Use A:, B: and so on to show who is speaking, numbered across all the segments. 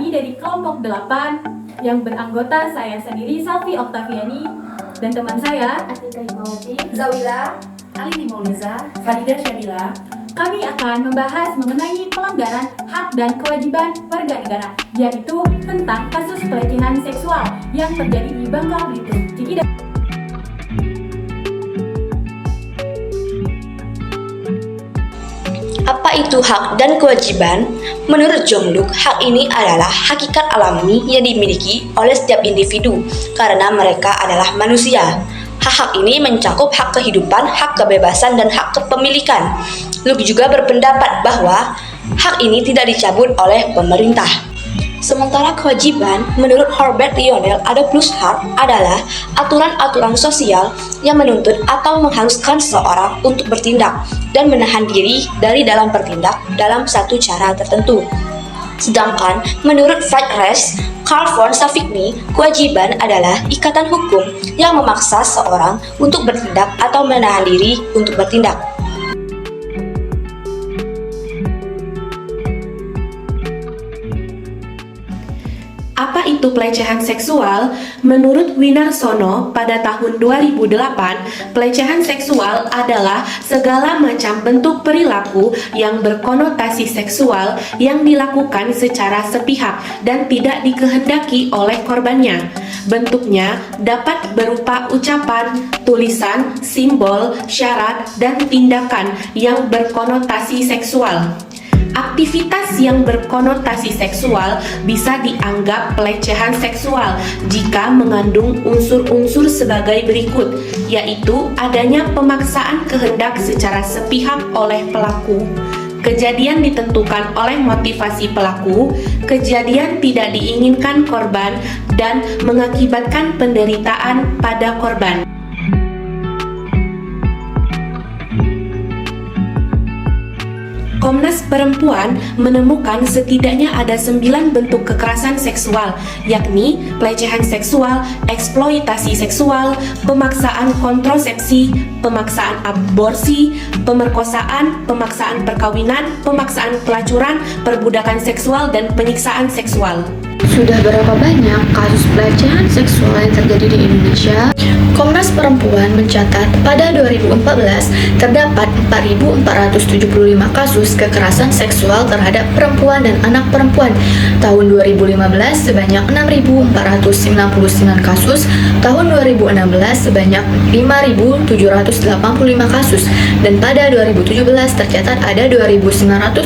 A: Kami dari kelompok 8 yang beranggota saya sendiri Salvi Oktaviani dan teman saya
B: Atika Himawati,
C: Zawila,
B: Alini Mauleza, Farida Syabila.
A: kami akan membahas mengenai pelanggaran hak dan kewajiban warga negara, yaitu tentang kasus pelecehan seksual yang terjadi di Bangka Belitung. Jadi
C: apa itu hak dan kewajiban? Menurut Jongluk, hak ini adalah hakikat alami yang dimiliki oleh setiap individu karena mereka adalah manusia. Hak-hak ini mencakup hak kehidupan, hak kebebasan, dan hak kepemilikan. Luke juga berpendapat bahwa hak ini tidak dicabut oleh pemerintah. Sementara kewajiban, menurut Herbert Lionel Adolphus Hart, adalah aturan-aturan sosial yang menuntut atau mengharuskan seseorang untuk bertindak dan menahan diri dari dalam bertindak dalam satu cara tertentu. Sedangkan menurut Friedrich Karl von Savigny, kewajiban adalah ikatan hukum yang memaksa seseorang untuk bertindak atau menahan diri untuk bertindak.
D: Apa itu pelecehan seksual? Menurut Winarsono, pada tahun 2008, pelecehan seksual adalah segala macam bentuk perilaku yang berkonotasi seksual yang dilakukan secara sepihak dan tidak dikehendaki oleh korbannya. Bentuknya dapat berupa ucapan, tulisan, simbol, syarat, dan tindakan yang berkonotasi seksual. Aktivitas yang berkonotasi seksual bisa dianggap pelecehan seksual jika mengandung unsur-unsur sebagai berikut, yaitu adanya pemaksaan kehendak secara sepihak oleh pelaku, kejadian ditentukan oleh motivasi pelaku, kejadian tidak diinginkan korban, dan mengakibatkan penderitaan pada korban. Komnas Perempuan menemukan setidaknya ada 9 bentuk kekerasan seksual, yakni pelecehan seksual, eksploitasi seksual, pemaksaan kontrasepsi, pemaksaan aborsi, pemerkosaan, pemaksaan perkawinan, pemaksaan pelacuran, perbudakan seksual, dan penyiksaan seksual.
B: Sudah berapa banyak kasus pelecehan seksual yang terjadi di Indonesia? Komnas Perempuan mencatat pada 2014 terdapat 4.475 kasus kekerasan seksual terhadap perempuan dan anak perempuan. Tahun 2015 sebanyak 6.499 kasus, tahun 2016 sebanyak 5.785 kasus, dan pada 2017 tercatat ada 2.979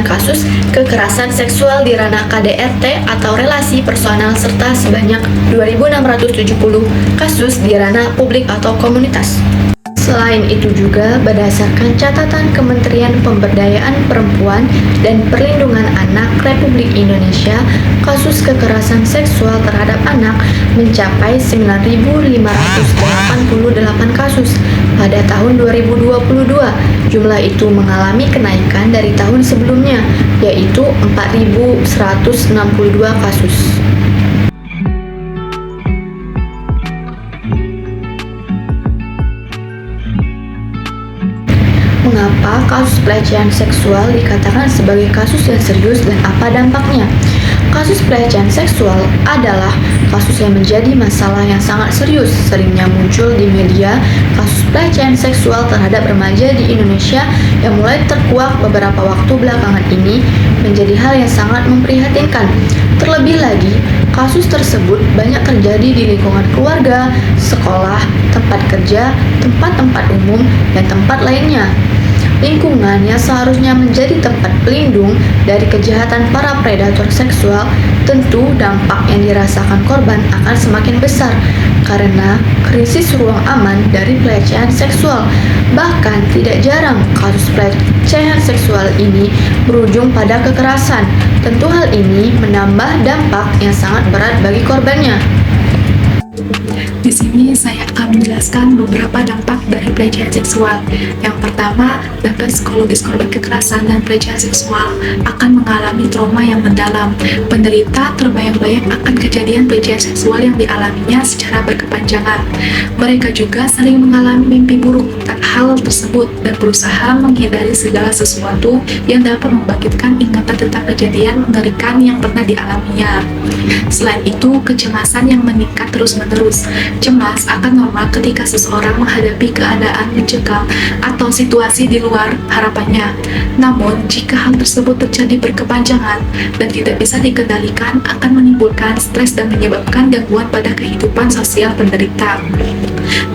B: kasus kekerasan seksual di ranah KDRT atau relasi personal serta sebanyak 2.670 kasus di ranah publik atau komunitas. Selain itu juga berdasarkan catatan Kementerian Pemberdayaan Perempuan dan Perlindungan Anak Republik Indonesia, kasus kekerasan seksual terhadap anak mencapai 9.588 kasus pada tahun 2022. Jumlah itu mengalami kenaikan dari tahun sebelumnya, yaitu 4.162 kasus. Mengapa kasus pelecehan seksual dikatakan sebagai kasus yang serius dan apa dampaknya? Kasus pelecehan seksual adalah kasus yang menjadi masalah yang sangat serius, seringnya muncul di media. Kasus pelecehan seksual terhadap remaja di Indonesia yang mulai terkuak beberapa waktu belakangan ini menjadi hal yang sangat memprihatinkan. Terlebih lagi, kasus tersebut banyak terjadi di lingkungan keluarga, sekolah, tempat kerja, tempat-tempat umum, dan tempat lainnya. Lingkungan yang seharusnya menjadi tempat pelindung dari kejahatan para predator seksual, tentu dampak yang dirasakan korban akan semakin besar karena krisis ruang aman dari pelecehan seksual. Bahkan tidak jarang kasus pelecehan seksual ini berujung pada kekerasan. Tentu hal ini menambah dampak yang sangat berat bagi korbannya.
E: Di sini saya akan menjelaskan beberapa dampak dari pelecehan seksual. Yang pertama, dampak psikologis korban kekerasan dan pelecehan seksual akan mengalami trauma yang mendalam. Penderita terbayang-bayang akan kejadian pelecehan seksual yang dialaminya secara berkepanjangan. Mereka juga sering mengalami mimpi buruk tentang hal tersebut dan berusaha menghindari segala sesuatu yang dapat membangkitkan ingatan tentang kejadian mengerikan yang pernah dialaminya. Selain itu, kecemasan yang meningkat terus-menerus. Cemas akan normal ketika seseorang menghadapi keadaan mencekam atau situasi di luar harapannya. Namun, jika hal tersebut terjadi berkepanjangan dan tidak bisa dikendalikan, akan menimbulkan stres dan menyebabkan gangguan pada kehidupan sosial penderita.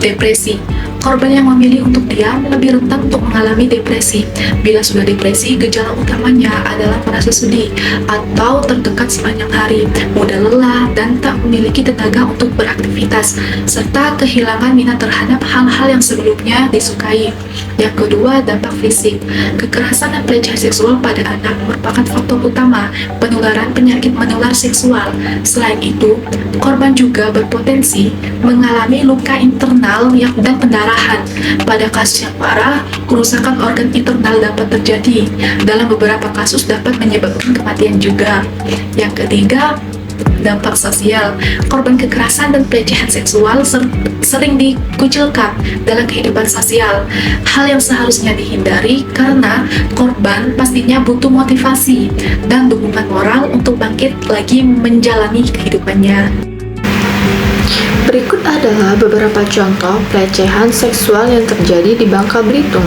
E: Depresi. Korban yang memilih untuk diam lebih rentan untuk mengalami depresi. Bila sudah depresi, gejala utamanya adalah merasa sedih atau tertekan sepanjang hari, mudah lelah, dan tak memiliki tenaga untuk beraktivitas, serta kehilangan minat terhadap hal-hal yang sebelumnya disukai. Yang kedua, dampak fisik. Kekerasan dan pelecehan seksual pada anak merupakan faktor utama penularan penyakit menular seksual. Selain itu, korban juga berpotensi mengalami luka internal dan pendarahan. Pada kasus yang parah, kerusakan organ internal dapat terjadi. Dalam beberapa kasus dapat menyebabkan kematian juga. Yang ketiga, dampak sosial. Korban kekerasan dan pelecehan seksual sering dikucilkan dalam kehidupan sosial. Hal yang seharusnya dihindari karena korban pastinya butuh motivasi dan dukungan moral untuk bangkit lagi menjalani kehidupannya.
B: Berikut adalah beberapa contoh pelecehan seksual yang terjadi di Bangka Belitung.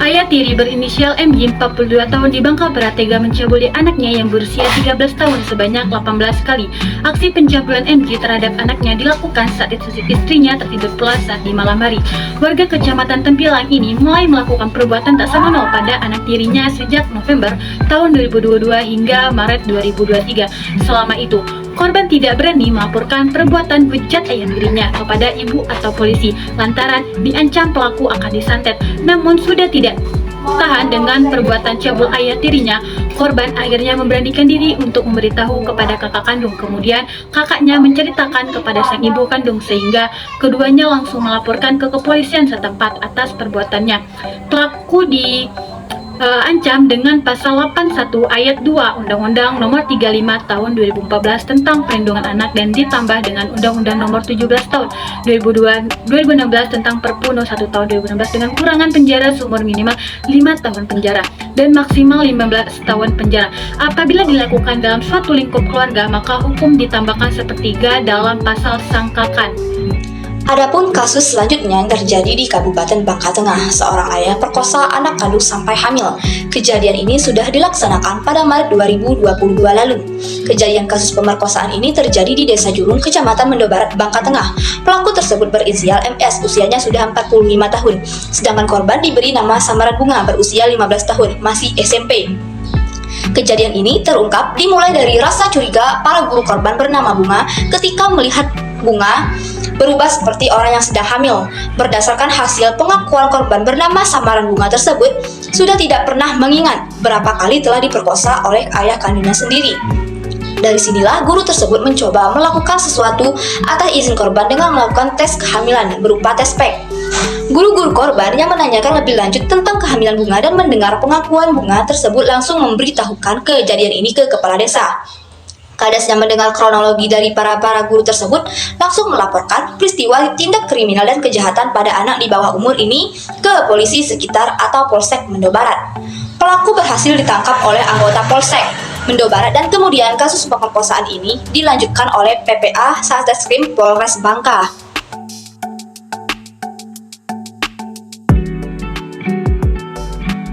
A: Ayah tiri berinisial MJ 42 tahun di Bangka Barat tega mencabuli anaknya yang berusia 13 tahun sebanyak 18 kali. Aksi pencabulan MJ terhadap anaknya dilakukan saat istrinya tertidur pulas di malam hari. Warga Kecamatan Tempilang ini mulai melakukan perbuatan tak senonoh pada anak tirinya sejak November tahun 2022 hingga Maret 2023. Selama itu, korban tidak berani melaporkan perbuatan bejat ayah tirinya kepada ibu atau polisi lantaran diancam pelaku akan disantet. Namun sudah tidak tahan dengan perbuatan cabul ayah tirinya, korban akhirnya memberanikan diri untuk memberitahu kepada kakak kandung. Kemudian kakaknya menceritakan kepada sang ibu kandung sehingga keduanya langsung melaporkan ke kepolisian setempat atas perbuatannya. Pelaku ancam dengan pasal 81 ayat 2 Undang-Undang Nomor 35 Tahun 2014 tentang Perlindungan Anak dan ditambah dengan Undang-Undang Nomor 17 Tahun 2016 tentang Perpu No 1 Tahun 2016 dengan kurangan penjara seumur minimal 5 tahun penjara dan maksimal 15 tahun penjara. Apabila dilakukan dalam suatu lingkup keluarga, maka hukum ditambahkan sepertiga dalam pasal sangkakan.
C: Adapun kasus selanjutnya yang terjadi di Kabupaten Bangka Tengah, seorang ayah perkosa anak kandung sampai hamil. Kejadian ini sudah dilaksanakan pada Maret 2022 lalu. Kejadian kasus pemerkosaan ini terjadi di Desa Jurung, Kecamatan Mendo Barat, Bangka Tengah. Pelaku tersebut berinisial MS, usianya sudah 45 tahun. Sedangkan korban diberi nama samaran Bunga, berusia 15 tahun, masih SMP. Kejadian ini terungkap dimulai dari rasa curiga para guru korban bernama Bunga ketika melihat Bunga berubah seperti orang yang sedang hamil. Berdasarkan hasil pengakuan korban bernama samaran Bunga tersebut, sudah tidak pernah mengingat berapa kali telah diperkosa oleh ayah kandungnya sendiri. Dari sinilah guru tersebut mencoba melakukan sesuatu atas izin korban dengan melakukan tes kehamilan berupa tes PEG. Guru-guru korban yang menanyakan lebih lanjut tentang kehamilan Bunga dan mendengar pengakuan Bunga tersebut langsung memberitahukan kejadian ini ke kepala desa. Kades yang mendengar kronologi dari para guru tersebut langsung melaporkan peristiwa tindak kriminal dan kejahatan pada anak di bawah umur ini ke polisi sekitar atau Polsek Mendo Barat. Pelaku berhasil ditangkap oleh anggota Polsek Mendo Barat dan kemudian kasus pemerkosaan ini dilanjutkan oleh PPA Satreskrim Polres Bangka.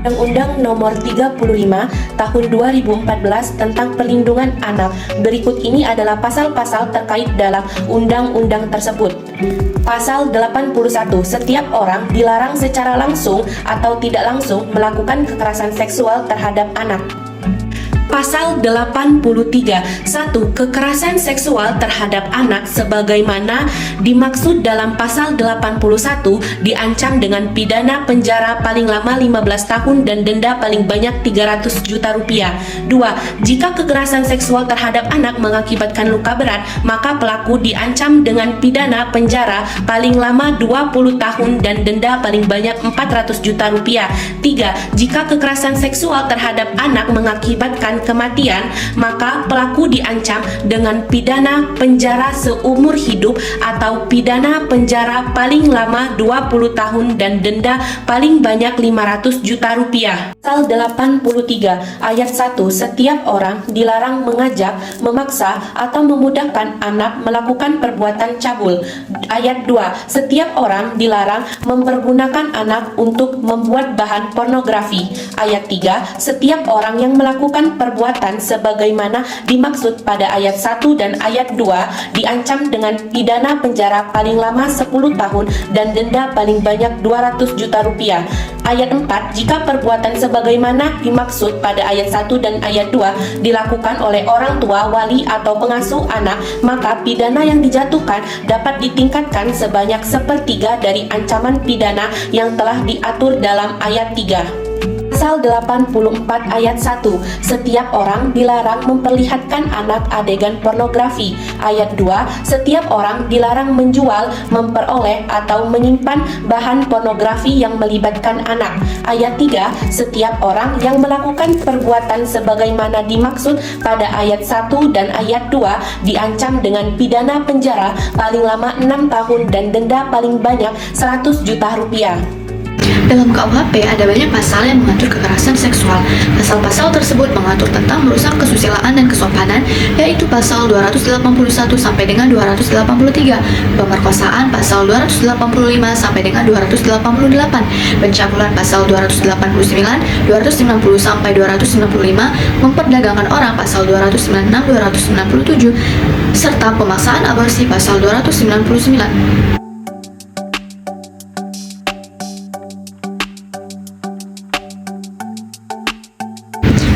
D: Undang-Undang Nomor 35 Tahun 2014 tentang Perlindungan Anak. Berikut ini adalah pasal-pasal terkait dalam undang-undang tersebut. Pasal 81. Setiap orang dilarang secara langsung atau tidak langsung melakukan kekerasan seksual terhadap anak. Pasal 83. 1. Kekerasan seksual terhadap anak sebagaimana dimaksud dalam pasal 81 diancam dengan pidana penjara paling lama 15 tahun dan denda paling banyak 300 juta rupiah. 2. Jika kekerasan seksual terhadap anak mengakibatkan luka berat, maka pelaku diancam dengan pidana penjara paling lama 20 tahun dan denda paling banyak 400 juta rupiah. 3. Jika kekerasan seksual terhadap anak mengakibatkan kematian, maka pelaku diancam dengan pidana penjara seumur hidup atau pidana penjara paling lama 20 tahun dan denda paling banyak 500 juta rupiah. Pasal 83 ayat 1. Setiap orang dilarang mengajak, memaksa atau memudahkan anak melakukan perbuatan cabul. Ayat 2. Setiap orang dilarang mempergunakan anak untuk membuat bahan pornografi. Ayat 3. Setiap orang yang melakukan perbuatan sebagaimana dimaksud pada ayat 1 dan ayat 2 diancam dengan pidana penjara paling lama 10 tahun dan denda paling banyak 200 juta rupiah. Ayat 4. Jika perbuatan sebagaimana dimaksud pada ayat 1 dan ayat 2 dilakukan oleh orang tua, wali atau pengasuh anak, maka pidana yang dijatuhkan dapat ditingkatkan sebanyak 1/3 dari ancaman pidana yang telah diatur dalam ayat 3. Pasal 84 ayat 1. Setiap orang dilarang memperlihatkan anak adegan pornografi. Ayat 2. Setiap orang dilarang menjual, memperoleh atau menyimpan bahan pornografi yang melibatkan anak. Ayat 3. Setiap orang yang melakukan perbuatan sebagaimana dimaksud pada ayat 1 dan ayat 2 diancam dengan pidana penjara paling lama 6 tahun dan denda paling banyak 100 juta rupiah.
B: Dalam KUHP ada banyak pasal yang mengatur kekerasan seksual. Pasal-pasal tersebut mengatur tentang merusak kesusilaan dan kesopanan, yaitu pasal 281 sampai dengan 283, pemerkosaan pasal 285 sampai dengan 288, pencabulan pasal 289, 290 sampai 295, memperdagangkan orang pasal 296, 297, serta pemaksaan aborsi pasal 299.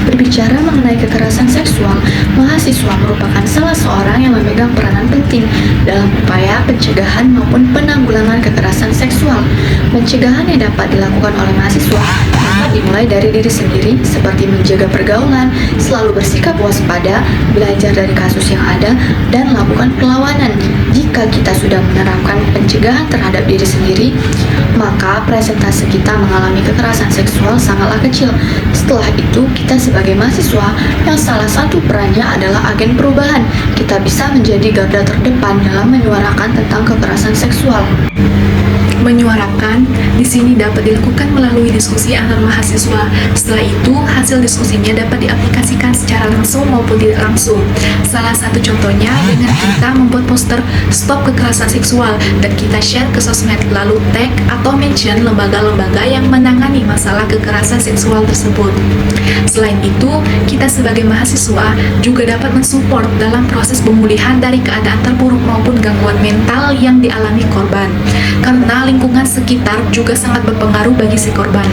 B: Berbicara mengenai kekerasan seksual, mahasiswa merupakan salah seorang yang memegang peranan penting dalam upaya pencegahan maupun penanggulangan kekerasan seksual. Pencegahan yang dapat dilakukan oleh mahasiswa dapat dimulai dari diri sendiri, seperti menjaga pergaulan, selalu bersikap waspada, belajar dari kasus yang ada, dan melakukan perlawanan. Jika kita sudah menerapkan pencegahan terhadap diri sendiri, maka presentase kita mengalami kekerasan seksual sangatlah kecil. Setelah itu, kita sebagai mahasiswa yang salah satu perannya adalah agen perubahan, kita bisa menjadi garda terdepan dalam menyuarakan tentang kekerasan seksual.
E: Menyuarakan di sini dapat dilakukan melalui diskusi antar mahasiswa. Setelah itu, hasil diskusinya dapat diaplikasikan secara langsung maupun tidak langsung. Salah satu contohnya dengan kita membuat poster stop kekerasan seksual dan kita share ke sosmed, lalu tag atau mention lembaga-lembaga yang menangani masalah kekerasan seksual tersebut. Selain itu, kita sebagai mahasiswa juga dapat mensupport dalam proses pemulihan dari keadaan terburuk maupun gangguan mental yang dialami korban, karena lingkungan sekitar juga sangat berpengaruh bagi si korban.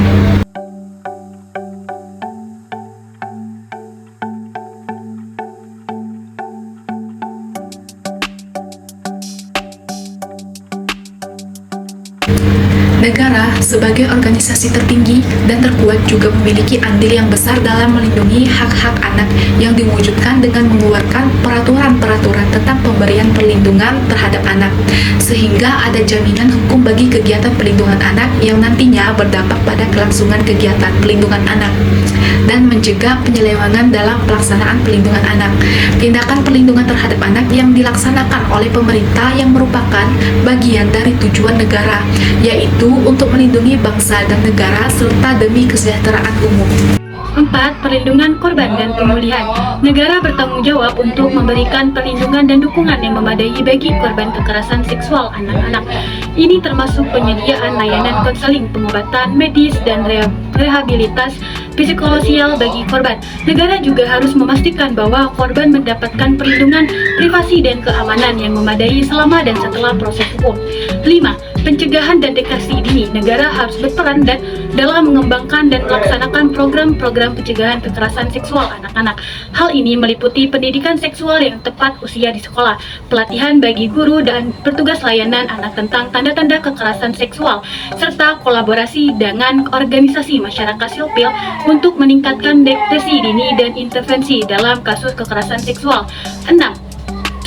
E: Negara sebagai organisasi tertinggi dan terkuat juga memiliki andil yang besar dalam melindungi hak-hak anak yang diwujudkan dengan mengeluarkan peraturan-peraturan tentang pemberian perlindungan terhadap anak, sehingga ada jaminan hukum bagi kegiatan perlindungan anak yang nantinya berdampak pada kelangsungan kegiatan perlindungan anak dan mencegah penyelewengan dalam pelaksanaan perlindungan anak. Tindakan perlindungan terhadap anak yang dilaksanakan oleh pemerintah yang merupakan bagian dari tujuan negara, yaitu untuk melindungi bangsa dan negara serta demi kesejahteraan umum.
A: 4. Perlindungan korban dan pemulihan. Negara bertanggung jawab untuk memberikan perlindungan dan dukungan yang memadai bagi korban kekerasan seksual anak-anak. Ini termasuk penyediaan layanan konseling, pengobatan medis, dan rehabilitas psikososial bagi korban. Negara juga harus memastikan bahwa korban mendapatkan perlindungan privasi dan keamanan yang memadai selama dan setelah proses hukum. 5. Pencegahan dan deteksi dini. Negara harus berperan dalam mengembangkan dan melaksanakan program-program pencegahan kekerasan seksual anak-anak. Hal ini meliputi pendidikan seksual yang tepat usia di sekolah, pelatihan bagi guru dan petugas layanan anak tentang tanda-tanda kekerasan seksual, serta kolaborasi dengan organisasi masyarakat sipil untuk meningkatkan deteksi dini dan intervensi dalam kasus kekerasan seksual. 6.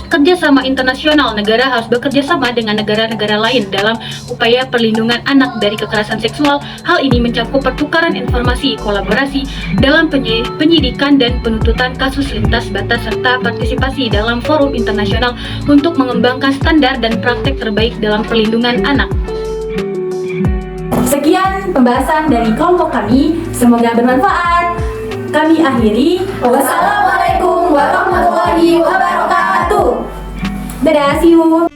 A: Kerjasama internasional. Negara harus bekerja sama dengan negara-negara lain dalam upaya perlindungan anak dari kekerasan seksual. Hal ini mencakup pertukaran informasi, kolaborasi dalam penyidikan dan penuntutan kasus lintas batas, serta partisipasi dalam forum internasional untuk mengembangkan standar dan praktek terbaik dalam perlindungan anak.
F: Sekian pembahasan dari kelompok kami, semoga bermanfaat. Kami akhiri. Wassalamualaikum warahmatullahi wabarakatuh. Dadah, see you.